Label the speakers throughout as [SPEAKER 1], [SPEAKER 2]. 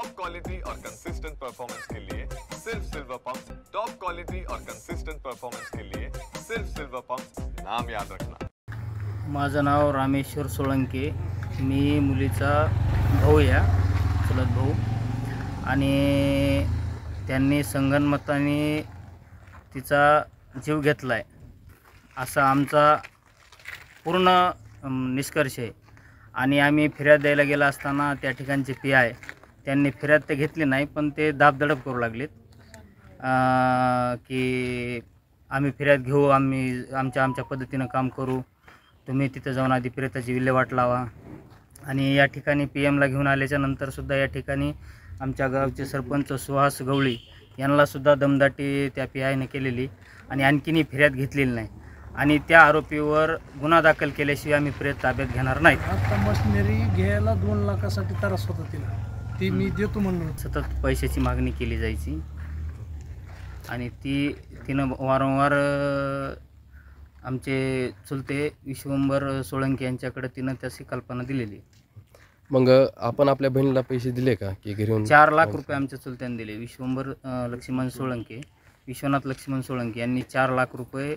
[SPEAKER 1] Top quality और consistent performance के लिए सिर्फ सिल्वर पंप। टॉप क्वालिटी और कंसिस्टेंट परफॉर्मेंस के लिए सिर्फ सिल्वर पंप, नाम याद रखना।
[SPEAKER 2] माझं नाव रामेश्वर सोळंके, मी मुलीचा भाऊ या चुलत भाऊ, आणि त्यांनी संगनमताने तिचा जीव घेतला आहे असा आमचा पूर्ण निष्कर्ष आहे। आणि आम्ही फिर्याद द्यायला गेला असताना त्या ठिकाणचे PI त्यांनी फिर्याद तर घेतली नाही, पण ते दाबदडप करू लागलेत की आम्ही फिर्याद घेऊ, आम्ही आमच्या पद्धतीनं काम करू, तुम्ही तिथं जाऊन आधी प्रेताची विल्हेवाट लावा। आणि या ठिकाणी PM ला घेऊन आल्याच्या नंतरसुद्धा या ठिकाणी आमच्या गावचे सरपंच सुहास गवळी यांनासुद्धा दमदाटी त्या PIने केलेली आणि आणखीनही फिर्याद घेतलेली नाही। आणि त्या आरोपीवर गुन्हा दाखल केल्याशिवाय आम्ही प्रेत ताब्यात घेणार नाही।
[SPEAKER 3] आता मशिनरी घ्यायला 2 लाखासाठी त्रास होता तिला, ती मी देतो म्हणून
[SPEAKER 2] सतत पैशाची मागणी केली जायची आणि तिनं वारंवार आमचे चुलते विश्वंभर सोळंके यांच्याकडे तिनं त्याची कल्पना दिलेली।
[SPEAKER 4] मग आपण आपल्या बहिणीला पैसे दिले का की घरी येऊन?
[SPEAKER 2] 4 लाख रुपये आमच्या चुलत्याने दिले। विश्वंभर लक्ष्मण सोळंके, विश्वनाथ लक्ष्मण सोळंके यांनी 4 लाख रुपये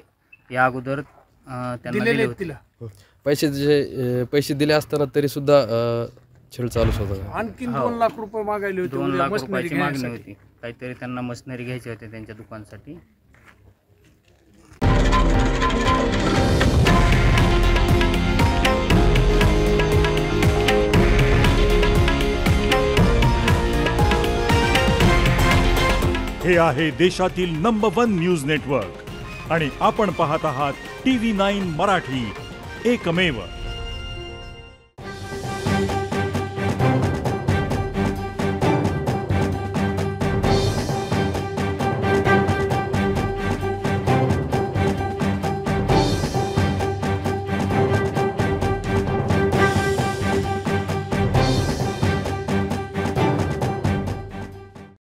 [SPEAKER 2] या अगोदर त्यांना दिले होते।
[SPEAKER 4] पैसे दिले असताना तरी सुद्धा छळ चालूच होता।
[SPEAKER 3] आणखीन 2 लाख रुपये मागायले होते,
[SPEAKER 2] 2 लाख रुपयाची मागणी होती, काहीतरी त्यांना मशिनरी घ्यायची होती त्यांच्या दुकानासाठी।
[SPEAKER 5] हे आहे देशातील नंबर 1 न्यूज नेटवर्क आणि आपण पाहत आहात TV9 मराठी, एकमेव।